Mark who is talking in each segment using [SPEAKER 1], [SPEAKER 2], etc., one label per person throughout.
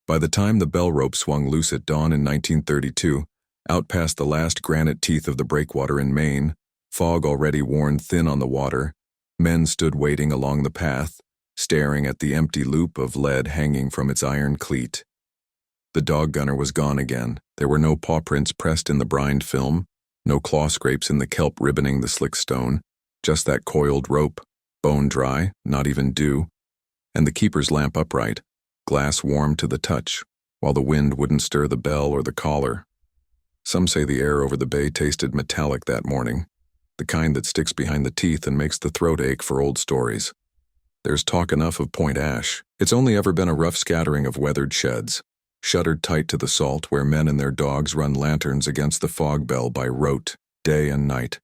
[SPEAKER 1] By the time the bell rope swung loose at dawn in 1932, out past the last granite teeth of the breakwater in Maine, fog already worn thin on the water, men stood waiting along the path, staring at the empty loop of lead hanging from its iron cleat. The dog gunner was gone again. There were no paw prints pressed in the brined film, no claw scrapes in the kelp ribboning the slick stone, just that coiled rope, bone dry, not even dew, and the keeper's lamp upright, glass warm to the touch, while the wind wouldn't stir the bell or the collar. Some say the air over the bay tasted metallic that morning, the kind that sticks behind the teeth and makes the throat ache for old stories. There's talk enough of Point Ash. It's only ever been a rough scattering of weathered sheds, shuttered tight to the salt where men and their dogs run lanterns against the fog bell by rote, day and night,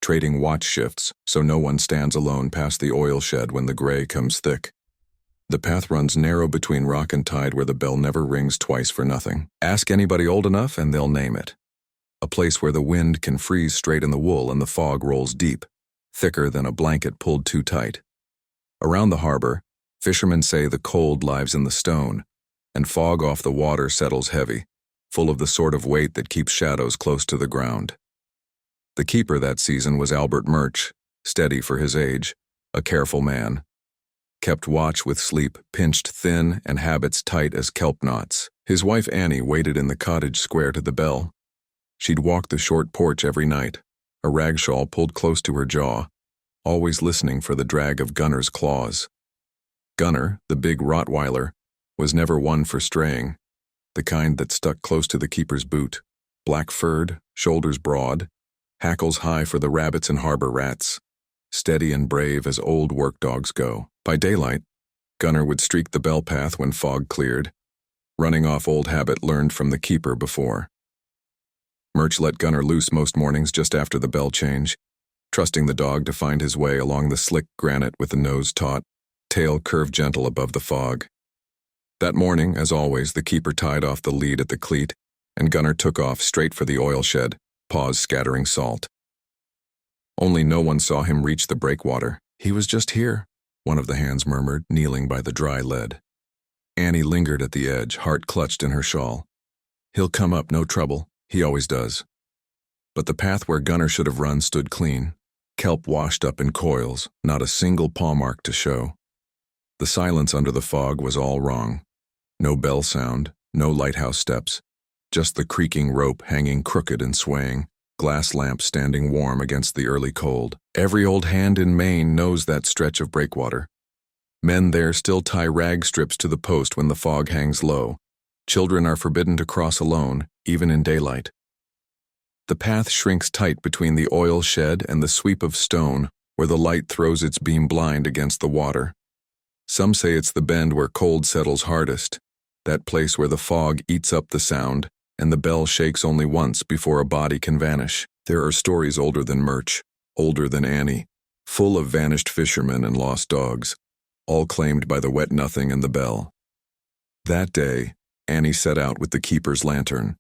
[SPEAKER 1] trading watch shifts so no one stands alone past the oil shed when the gray comes thick. The path runs narrow between rock and tide where the bell never rings twice for nothing. Ask anybody old enough and they'll name it. A place where the wind can freeze straight in the wool and the fog rolls deep, thicker than a blanket pulled too tight. Around the harbor, fishermen say the cold lives in the stone, and fog off the water settles heavy, full of the sort of weight that keeps shadows close to the ground. The keeper that season was Albert Murch, steady for his age, a careful man. Kept watch with sleep pinched thin and habits tight as kelp knots. His wife Annie waited in the cottage square to the bell. She'd walk the short porch every night, a rag shawl pulled close to her jaw, always listening for the drag of Gunner's claws. Gunner, the big Rottweiler, was never one for straying, the kind that stuck close to the keeper's boot, black-furred, shoulders broad, hackles high for the rabbits and harbor rats, steady and brave as old work dogs go. By daylight, Gunner would streak the bell path when fog cleared, running off old habit learned from the keeper before. Murch let Gunner loose most mornings just after the bell change, trusting the dog to find his way along the slick granite with the nose taut, tail curved gentle above the fog. That morning, as always, the keeper tied off the lead at the cleat, and Gunner took off straight for the oil shed, paws scattering salt. Only no one saw him reach the breakwater. He was just here, one of the hands murmured, kneeling by the dry lead. Annie lingered at the edge, heart clutched in her shawl. He'll come up, no trouble. He always does. But the path where Gunner should have run stood clean, kelp washed up in coils, not a single paw mark to show. The silence under the fog was all wrong. No bell sound, no lighthouse steps, just the creaking rope hanging crooked and swaying, glass lamp standing warm against the early cold. Every old hand in Maine knows that stretch of breakwater. Men there still tie rag strips to the post when the fog hangs low. Children are forbidden to cross alone, even in daylight. The path shrinks tight between the oil shed and the sweep of stone where the light throws its beam blind against the water. Some say it's the bend where cold settles hardest, that place where the fog eats up the sound and the bell shakes only once before a body can vanish. There are stories older than Murch, older than Annie, full of vanished fishermen and lost dogs, all claimed by the wet nothing and the bell. That day, Annie set out with the keeper's lantern,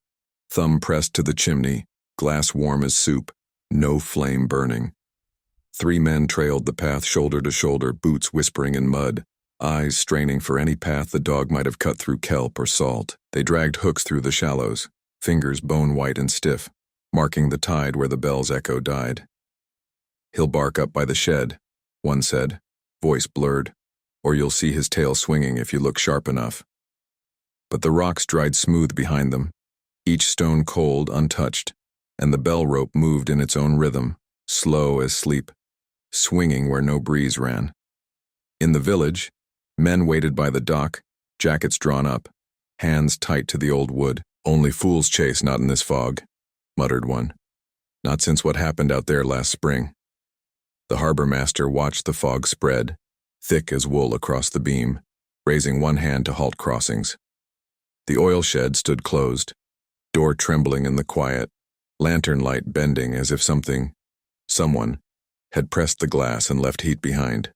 [SPEAKER 1] thumb pressed to the chimney, glass warm as soup, no flame burning. 3 men trailed the path shoulder to shoulder, boots whispering in mud, eyes straining for any path the dog might have cut through kelp or salt. They dragged hooks through the shallows, fingers bone-white and stiff, marking the tide where the bell's echo died. "He'll bark up by the shed," one said, voice blurred, "or you'll see his tail swinging if you look sharp enough." But the rocks dried smooth behind them, each stone cold, untouched, and the bell rope moved in its own rhythm, slow as sleep, swinging where no breeze ran. In the village, men waited by the dock, jackets drawn up, hands tight to the old wood. "Only fools chase, not in this fog," muttered one. "Not since what happened out there last spring." The harbor master watched the fog spread, thick as wool across the beam, raising one hand to halt crossings. The oil shed stood closed, door trembling in the quiet, lantern light bending as if someone, had pressed the glass and left heat behind.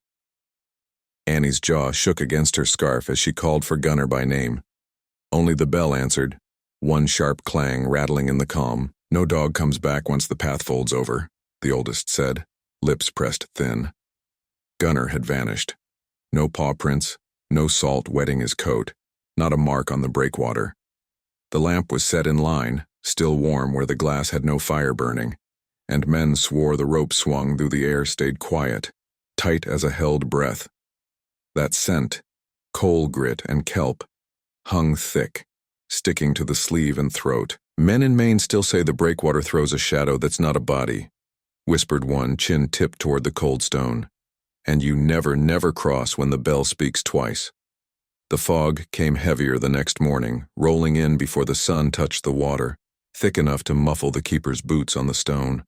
[SPEAKER 1] Annie's jaw shook against her scarf as she called for Gunner by name. Only the bell answered, one sharp clang rattling in the calm. "No dog comes back once the path folds over," the oldest said, lips pressed thin. Gunner had vanished. No paw prints, no salt wetting his coat, not a mark on the breakwater. The lamp was set in line, still warm where the glass had no fire burning, and men swore the rope swung though the air stayed quiet, tight as a held breath. That scent, coal grit and kelp, hung thick, sticking to the sleeve and throat. Men in Maine still say the breakwater throws a shadow that's not a body, whispered one, chin tipped toward the cold stone. And you never, never cross when the bell speaks twice. The fog came heavier the next morning, rolling in before the sun touched the water, thick enough to muffle the keeper's boots on the stone.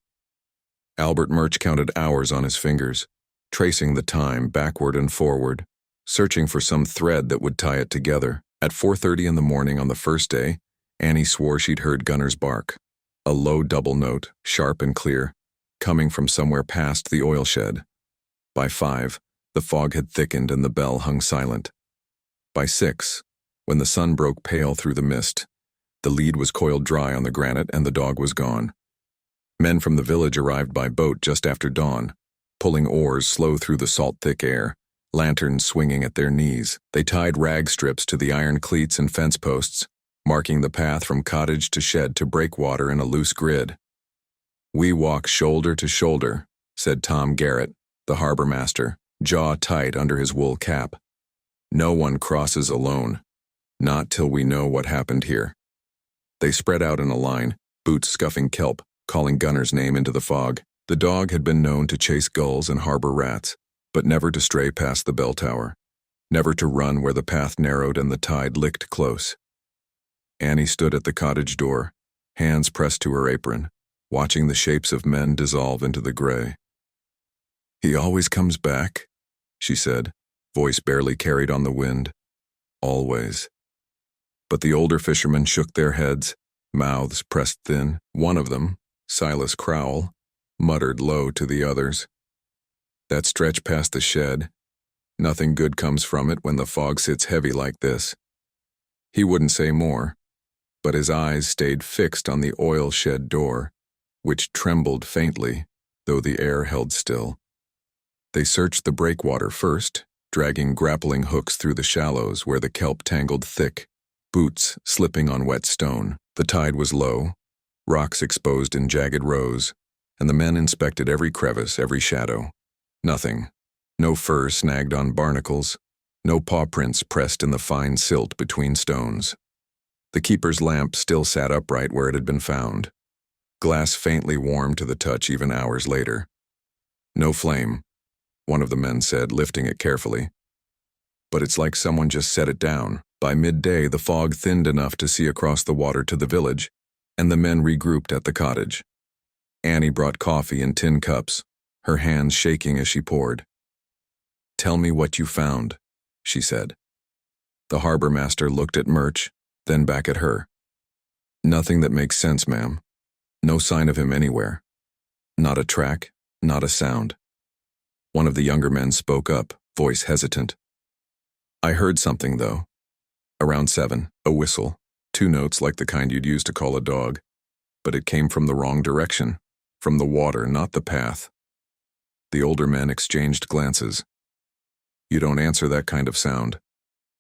[SPEAKER 1] Albert Murch counted hours on his fingers, tracing the time backward and forward, searching for some thread that would tie it together. At 4:30 in the morning on the first day, Annie swore she'd heard Gunner's bark, a low double note, sharp and clear, coming from somewhere past the oil shed. By 5, the fog had thickened and the bell hung silent. By 6, when the sun broke pale through the mist, the lead was coiled dry on the granite and the dog was gone. Men from the village arrived by boat just after dawn, pulling oars slow through the salt-thick air, lanterns swinging at their knees. They tied rag strips to the iron cleats and fence posts, marking the path from cottage to shed to breakwater in a loose grid. "We walk shoulder to shoulder," said Tom Garrett, the harbor master, jaw tight under his wool cap. "No one crosses alone, not till we know what happened here." They spread out in a line, boots scuffing kelp, calling Gunner's name into the fog. The dog had been known to chase gulls and harbor rats, but never to stray past the bell tower, never to run where the path narrowed and the tide licked close. Annie stood at the cottage door, hands pressed to her apron, watching the shapes of men dissolve into the gray. "He always comes back," she said, voice barely carried on the wind. "Always." But the older fishermen shook their heads, mouths pressed thin. One of them, Silas Crowell, muttered low to the others. "That stretch past the shed, nothing good comes from it when the fog sits heavy like this." He wouldn't say more, but his eyes stayed fixed on the oil shed door, which trembled faintly, though the air held still. They searched the breakwater first, dragging grappling hooks through the shallows where the kelp tangled thick, boots slipping on wet stone. The tide was low, rocks exposed in jagged rows, and the men inspected every crevice, every shadow. Nothing. No fur snagged on barnacles, no paw prints pressed in the fine silt between stones. The keeper's lamp still sat upright where it had been found, glass faintly warm to the touch even hours later. "No flame," one of the men said, lifting it carefully. "But it's like someone just set it down." By midday, the fog thinned enough to see across the water to the village, and the men regrouped at the cottage. Annie brought coffee in tin cups, her hands shaking as she poured. "Tell me what you found," she said. The harbor master looked at Murch, then back at her. "Nothing that makes sense, ma'am. No sign of him anywhere. Not a track, not a sound." One of the younger men spoke up, voice hesitant. "I heard something, though. Around 7, a whistle, 2 notes like the kind you'd use to call a dog. But it came from the wrong direction, from the water, not the path." The older men exchanged glances. "You don't answer that kind of sound,"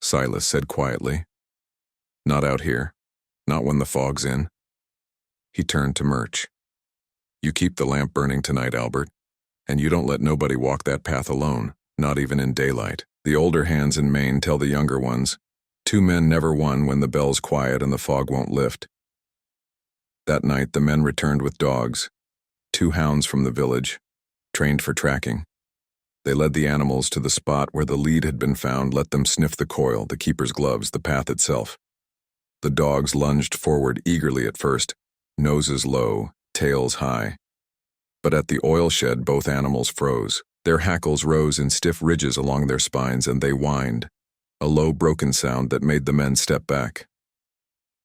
[SPEAKER 1] Silas said quietly. "Not out here, not when the fog's in." He turned to Murch. "You keep the lamp burning tonight, Albert, and you don't let nobody walk that path alone, not even in daylight. The older hands in Maine tell the younger ones, 2 men never won when the bell's quiet and the fog won't lift." That night the men returned with dogs, 2 hounds from the village, trained for tracking. They led the animals to the spot where the lead had been found, let them sniff the coil, the keeper's gloves, the path itself. The dogs lunged forward eagerly at first, noses low, tails high. But at the oil shed both animals froze. Their hackles rose in stiff ridges along their spines and they whined, a low broken sound that made the men step back.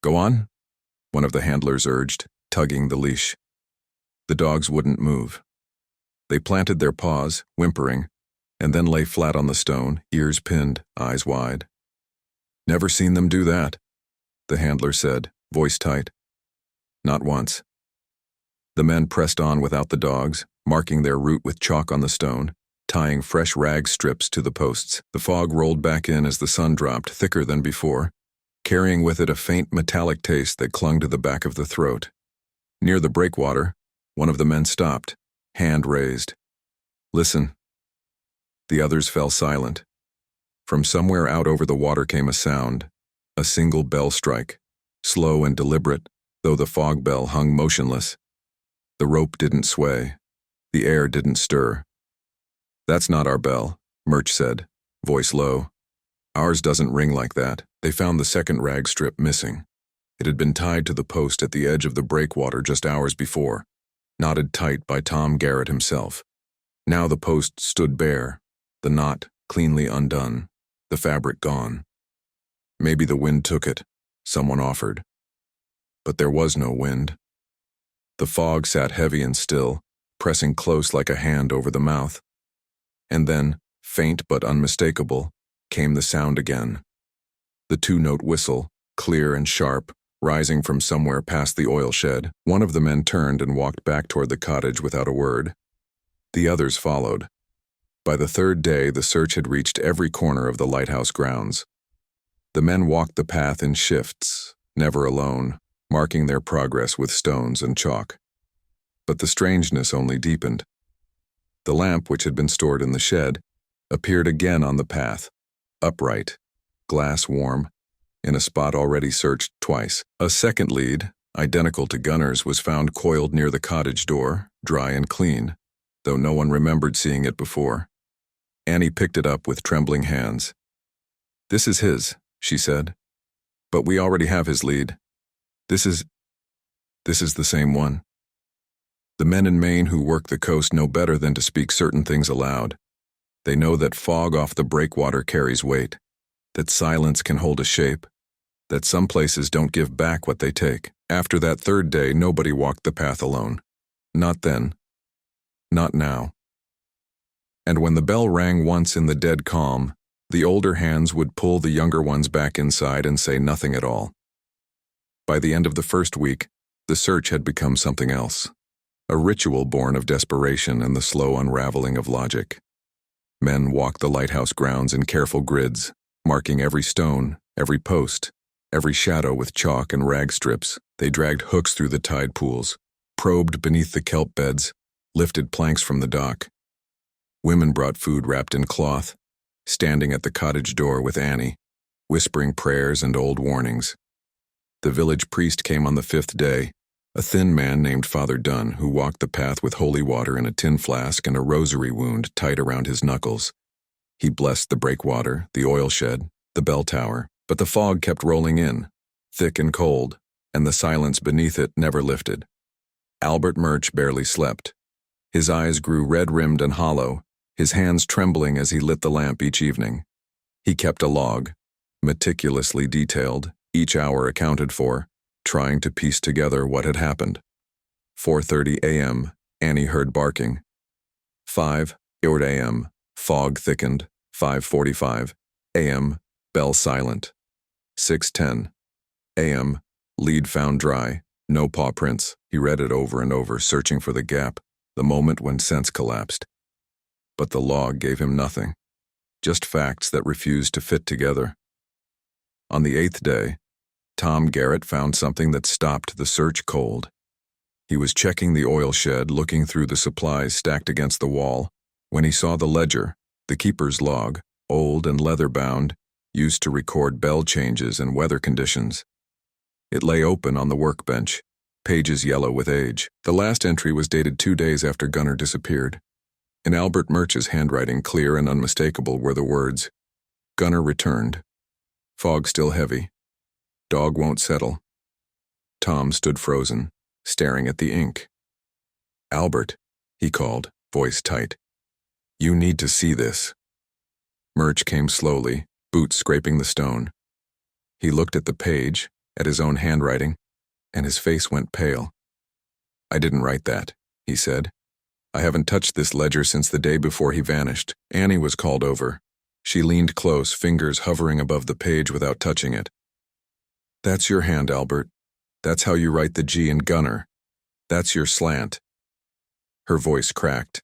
[SPEAKER 1] "Go on," one of the handlers urged, tugging the leash. The dogs wouldn't move. They planted their paws, whimpering, and then lay flat on the stone, ears pinned, eyes wide. "Never seen them do that," the handler said, voice tight. "Not once." The men pressed on without the dogs, marking their route with chalk on the stone, tying fresh rag strips to the posts. The fog rolled back in as the sun dropped, thicker than before, carrying with it a faint metallic taste that clung to the back of the throat. Near the breakwater, one of the men stopped, hand raised. "Listen." The others fell silent. From somewhere out over the water came a sound, a single bell strike, slow and deliberate, though the fog bell hung motionless. The rope didn't sway. The air didn't stir. "That's not our bell," Murch said, voice low. "Ours doesn't ring like that." They found the second rag strip missing. It had been tied to the post at the edge of the breakwater just hours before, knotted tight by Tom Garrett himself. Now the post stood bare, the knot cleanly undone, the fabric gone. "Maybe the wind took it," someone offered. But there was no wind. The fog sat heavy and still, pressing close like a hand over the mouth. And then, faint but unmistakable, came the sound again. The two-note whistle, clear and sharp, rising from somewhere past the oil shed. One of the men turned and walked back toward the cottage without a word. The others followed. By the third day, the search had reached every corner of the lighthouse grounds. The men walked the path in shifts, never alone, marking their progress with stones and chalk. But the strangeness only deepened. The lamp, which had been stored in the shed, appeared again on the path, upright, glass warm, in a spot already searched twice. A second lead, identical to Gunner's, was found coiled near the cottage door, dry and clean, though no one remembered seeing it before. Annie picked it up with trembling hands. "This is his," she said. "But we already have his lead. This is the same one." The men in Maine who work the coast know better than to speak certain things aloud. They know that fog off the breakwater carries weight, that silence can hold a shape, that some places don't give back what they take. After that third day, nobody walked the path alone. Not then. Not now. And when the bell rang once in the dead calm, the older hands would pull the younger ones back inside and say nothing at all. By the end of the first week, the search had become something else, a ritual born of desperation and the slow unraveling of logic. Men walked the lighthouse grounds in careful grids, marking every stone, every post, every shadow with chalk and rag strips. They dragged hooks through the tide pools, probed beneath the kelp beds, lifted planks from the dock. Women brought food wrapped in cloth, standing at the cottage door with Annie, whispering prayers and old warnings. The village priest came on the fifth day, a thin man named Father Dunn, who walked the path with holy water in a tin flask and a rosary wound tight around his knuckles. He blessed the breakwater, the oil shed, the bell tower, but the fog kept rolling in, thick and cold, and the silence beneath it never lifted. Albert Murch barely slept. His eyes grew red-rimmed and hollow, his hands trembling as he lit the lamp each evening. He kept a log, meticulously detailed, each hour accounted for, trying to piece together what had happened. 4:30 a.m., Annie heard barking. 5 a.m., fog thickened. 5:45 a.m., bell silent. 6:10 a.m., lead found dry, no paw prints. He read it over and over, searching for the gap, the moment when sense collapsed. But the log gave him nothing, just facts that refused to fit together. On the 8th day, Tom Garrett found something that stopped the search cold. He was checking the oil shed, looking through the supplies stacked against the wall, when he saw the ledger, the keeper's log, old and leather-bound, used to record bell changes and weather conditions. It lay open on the workbench, pages yellow with age. The last entry was dated 2 days after Gunner disappeared. In Albert Murch's handwriting, clear and unmistakable, were the words, "Gunner returned. Fog still heavy. Dog won't settle." Tom stood frozen, staring at the ink. "Albert," he called, voice tight. "You need to see this." Murch came slowly, boots scraping the stone. He looked at the page, at his own handwriting, and his face went pale. "I didn't write that," he said. "I haven't touched this ledger since the day before he vanished." Annie was called over. She leaned close, fingers hovering above the page without touching it. "That's your hand, Albert. That's how you write the G in Gunner. That's your slant." Her voice cracked.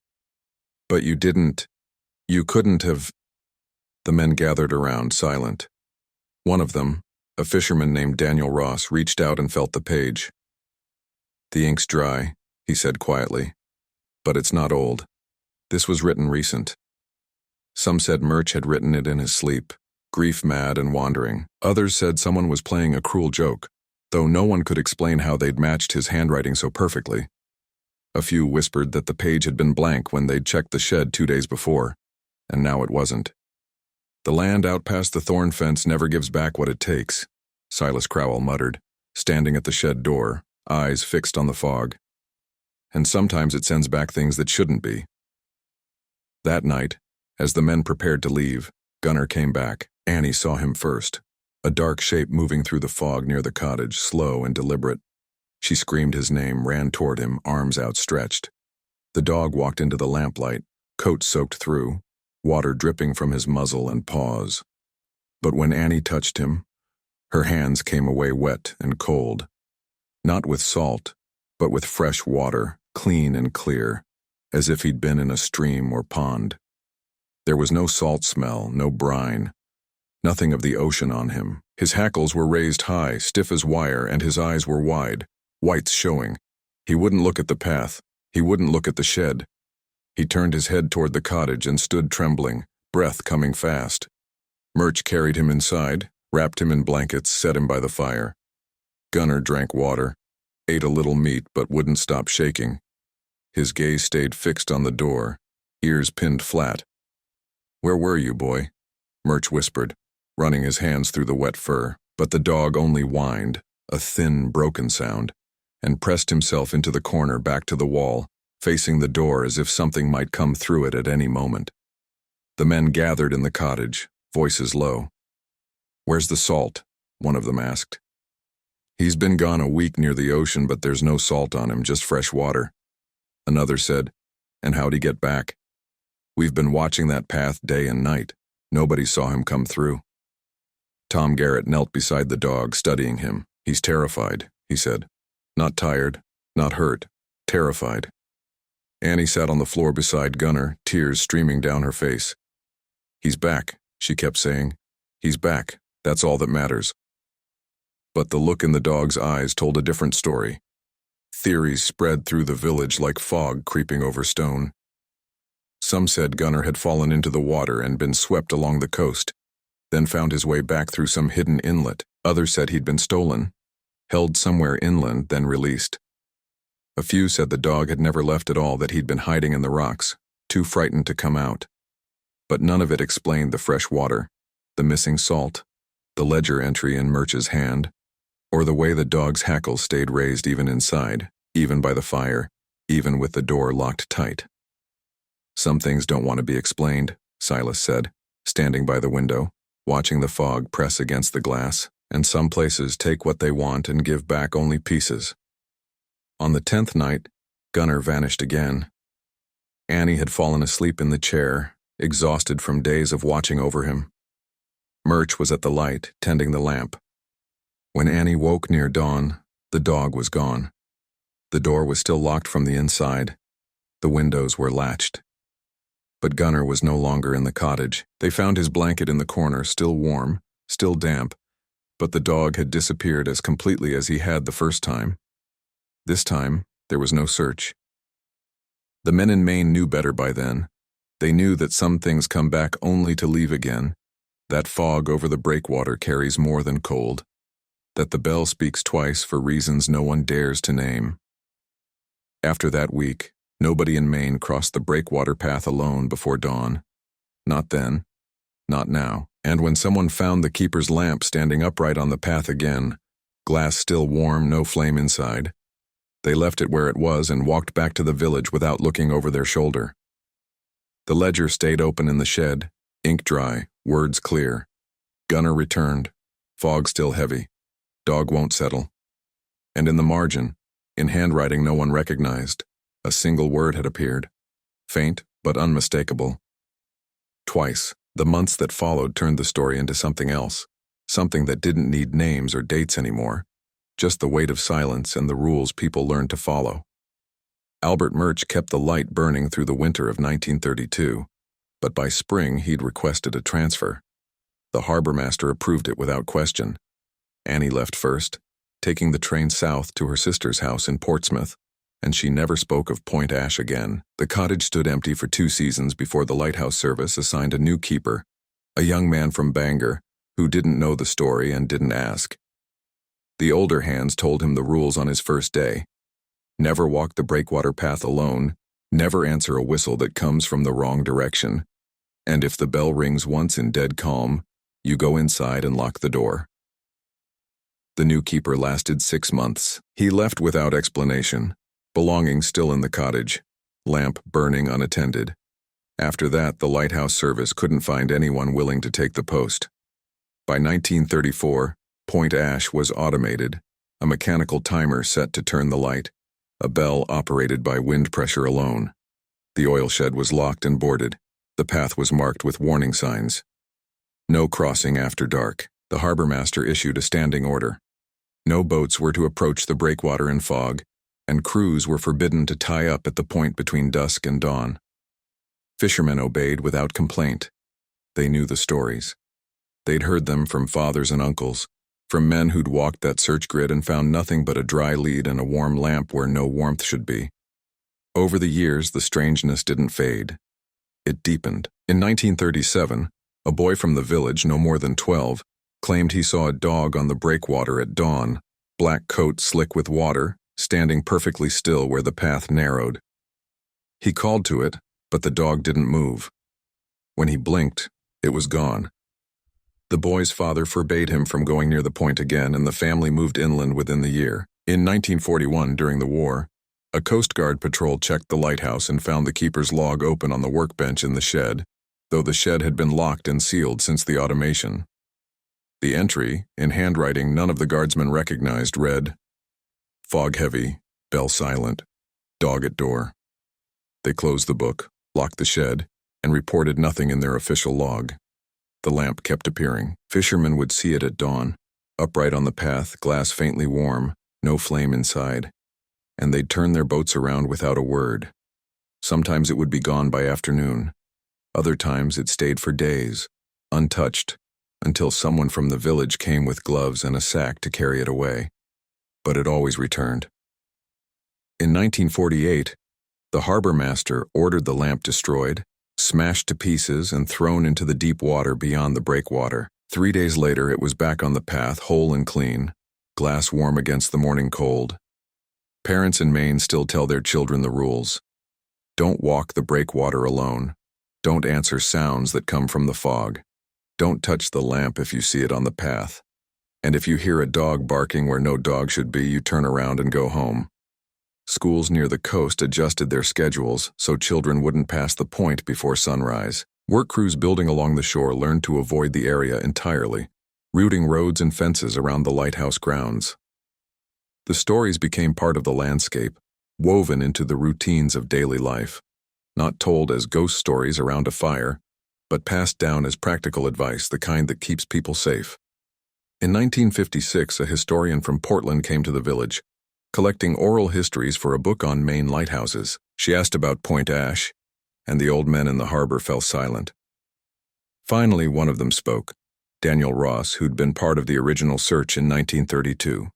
[SPEAKER 1] "But you couldn't have." The men gathered around, silent. One of them, A fisherman named Daniel Ross reached out and felt the page. "The ink's dry," he said quietly. "But it's not old. This was written recent." Some said Murch had written it in his sleep, grief-mad and wandering. Others said someone was playing a cruel joke, though no one could explain how they'd matched his handwriting so perfectly. A few whispered that the page had been blank when they'd checked the shed 2 days before, and now it wasn't. "The land out past the thorn fence never gives back what it takes," Silas Crowell muttered, standing at the shed door, eyes fixed on the fog. "And sometimes it sends back things that shouldn't be." That night, as the men prepared to leave, Gunnar came back. Annie saw him first, a dark shape moving through the fog near the cottage, slow and deliberate. She screamed his name, ran toward him, arms outstretched. The dog walked into the lamplight, coat soaked through, water dripping from his muzzle and paws. But when Annie touched him, her hands came away wet and cold. Not with salt, but with fresh water, clean and clear, as if he'd been in a stream or pond. There was no salt smell, no brine, nothing of the ocean on him. His hackles were raised high, stiff as wire, and his eyes were wide, whites showing. He wouldn't look at the path. He wouldn't look at the shed. He turned his head toward the cottage and stood trembling, breath coming fast. Murch carried him inside, wrapped him in blankets, set him by the fire. Gunnar drank water, ate a little meat but wouldn't stop shaking. His gaze stayed fixed on the door, ears pinned flat. "Where were you, boy?" Murch whispered, running his hands through the wet fur, but the dog only whined, a thin, broken sound, and pressed himself into the corner back to the wall, facing the door as if something might come through it at any moment. The men gathered in the cottage, voices low. "Where's the salt?" one of them asked. "He's been gone a week near the ocean, but there's no salt on him, just fresh water." Another said, "And how'd he get back? We've been watching that path day and night. Nobody saw him come through." Tom Garrett knelt beside the dog, studying him. "He's terrified," he said. "Not tired, not hurt, terrified." Annie sat on the floor beside Gunnar, tears streaming down her face. "He's back," she kept saying. "He's back. That's all that matters." But the look in the dog's eyes told a different story. Theories spread through the village like fog creeping over stone. Some said Gunnar had fallen into the water and been swept along the coast, then found his way back through some hidden inlet. Others said he'd been stolen, held somewhere inland, then released. A few said the dog had never left at all, that he'd been hiding in the rocks, too frightened to come out. But none of it explained the fresh water, the missing salt, the ledger entry in Murch's hand, or the way the dog's hackles stayed raised even inside, even by the fire, even with the door locked tight. "Some things don't want to be explained," Silas said, standing by the window, watching the fog press against the glass, "and some places take what they want and give back only pieces." On the 10th night, Gunnar vanished again. Annie had fallen asleep in the chair, exhausted from days of watching over him. Murch was at the light, tending the lamp. When Annie woke near dawn, the dog was gone. The door was still locked from the inside. The windows were latched. But Gunnar was no longer in the cottage. They found his blanket in the corner, still warm, still damp, but the dog had disappeared as completely as he had the first time. This time, there was no search. The men in Maine knew better by then. They knew that some things come back only to leave again, that fog over the breakwater carries more than cold, that the bell speaks twice for reasons no one dares to name. After that week, nobody in Maine crossed the breakwater path alone before dawn. Not then, not now. And when someone found the keeper's lamp standing upright on the path again, glass still warm, no flame inside, they left it where it was and walked back to the village without looking over their shoulder. The ledger stayed open in the shed, ink dry, words clear. Gunnar returned, fog still heavy. Dog won't settle. And in the margin, in handwriting no one recognized, a single word had appeared, faint but unmistakable. Twice, the months that followed turned the story into something else, something that didn't need names or dates anymore, just the weight of silence and the rules people learned to follow. Albert Murch kept the light burning through the winter of 1932, but by spring he'd requested a transfer. The harbor master approved it without question. Annie left first, taking the train south to her sister's house in Portsmouth, and she never spoke of Point Ash again. The cottage stood empty for 2 seasons before the lighthouse service assigned a new keeper, a young man from Bangor, who didn't know the story and didn't ask. The older hands told him the rules on his first day. Never walk the breakwater path alone, never answer a whistle that comes from the wrong direction, and if the bell rings once in dead calm, you go inside and lock the door. The new keeper lasted 6 months. He left without explanation, belongings still in the cottage, lamp burning unattended. After that, the lighthouse service couldn't find anyone willing to take the post. By 1934, Point Ash was automated, a mechanical timer set to turn the light, a bell operated by wind pressure alone. The oil shed was locked and boarded. The path was marked with warning signs. No crossing after dark. The harbor master issued a standing order. No boats were to approach the breakwater in fog, and crews were forbidden to tie up at the point between dusk and dawn. Fishermen obeyed without complaint. They knew the stories. They'd heard them from fathers and uncles, from men who'd walked that search grid and found nothing but a dry lead and a warm lamp where no warmth should be. Over the years, the strangeness didn't fade. It deepened. In 1937, a boy from the village, no more than 12, claimed he saw a dog on the breakwater at dawn, black coat slick with water, standing perfectly still where the path narrowed. He called to it, but the dog didn't move. When he blinked, it was gone. The boy's father forbade him from going near the point again, and the family moved inland within the year. In 1941, during the war, a Coast Guard patrol checked the lighthouse and found the keeper's log open on the workbench in the shed, though the shed had been locked and sealed since the automation. The entry, in handwriting none of the guardsmen recognized, read, "Fog heavy, bell silent, dog at door." They closed the book, locked the shed, and reported nothing in their official log. The lamp kept appearing. Fishermen would see it at dawn, upright on the path, glass faintly warm, no flame inside, and they'd turn their boats around without a word. Sometimes it would be gone by afternoon. Other times it stayed for days, untouched, until someone from the village came with gloves and a sack to carry it away. But it always returned. In 1948, the harbor master ordered the lamp destroyed, smashed to pieces and thrown into the deep water beyond the breakwater. 3 days later, it was back on the path, whole and clean, glass warm against the morning cold. Parents in Maine still tell their children the rules. Don't walk the breakwater alone. Don't answer sounds that come from the fog. Don't touch the lamp if you see it on the path. And if you hear a dog barking where no dog should be, you turn around and go home. Schools near the coast adjusted their schedules so children wouldn't pass the point before sunrise. Work crews building along the shore learned to avoid the area entirely, routing roads and fences around the lighthouse grounds. The stories became part of the landscape, woven into the routines of daily life, not told as ghost stories around a fire, but passed down as practical advice, the kind that keeps people safe. In 1956, a historian from Portland came to the village, collecting oral histories for a book on Maine lighthouses. She asked about Point Ash, and the old men in the harbor fell silent. Finally, one of them spoke, Daniel Ross, who'd been part of the original search in 1932.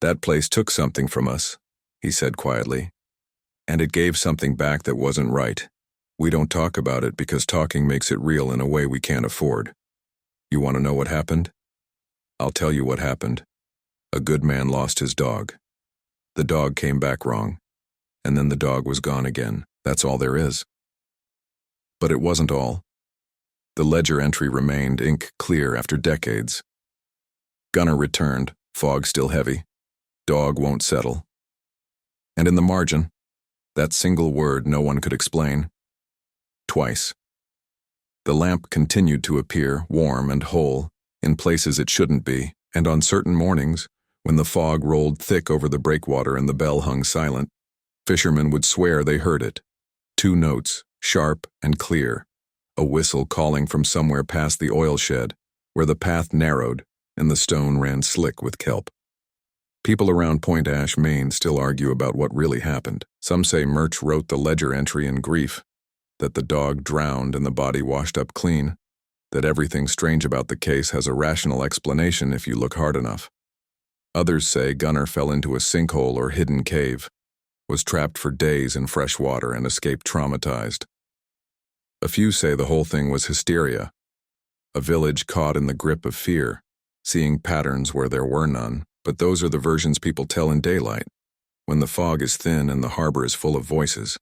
[SPEAKER 1] "That place took something from us," he said quietly, "and it gave something back that wasn't right. We don't talk about it because talking makes it real in a way we can't afford. You want to know what happened? I'll tell you what happened. A good man lost his dog. The dog came back wrong, and then the dog was gone again. That's all there is." But it wasn't all. The ledger entry remained ink clear after decades. Gunner returned, fog still heavy. Dog won't settle. And in the margin, that single word no one could explain. Twice. The lamp continued to appear, warm and whole, in places it shouldn't be, and on certain mornings, when the fog rolled thick over the breakwater and the bell hung silent, fishermen would swear they heard it. 2 notes, sharp and clear, a whistle calling from somewhere past the oil shed, where the path narrowed and the stone ran slick with kelp. People around Point Ash, Maine, still argue about what really happened. Some say Murch wrote the ledger entry in grief, that the dog drowned and the body washed up clean. that everything strange about the case has a rational explanation if you look hard enough. Others say Gunner fell into a sinkhole or hidden cave, was trapped for days in fresh water and escaped traumatized. A few say the whole thing was hysteria, a village caught in the grip of fear, seeing patterns where there were none, but those are the versions people tell in daylight, when the fog is thin and the harbor is full of voices.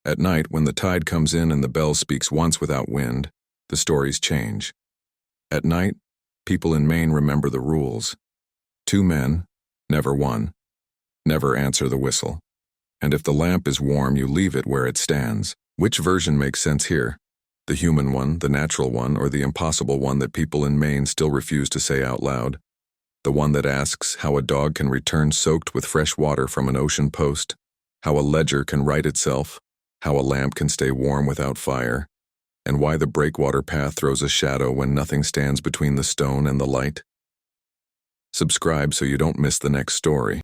[SPEAKER 1] At night, when the tide comes in and the bell speaks once without wind, the stories change. At night, people in Maine remember the rules. 2 men, never one. Never answer the whistle. And if the lamp is warm, you leave it where it stands. Which version makes sense here? The human one, the natural one, or the impossible one that people in Maine still refuse to say out loud? The one that asks how a dog can return soaked with fresh water from an ocean post, how a ledger can right itself, how a lamp can stay warm without fire, and why the breakwater path throws a shadow when nothing stands between the stone and the light? Subscribe so you don't miss the next story.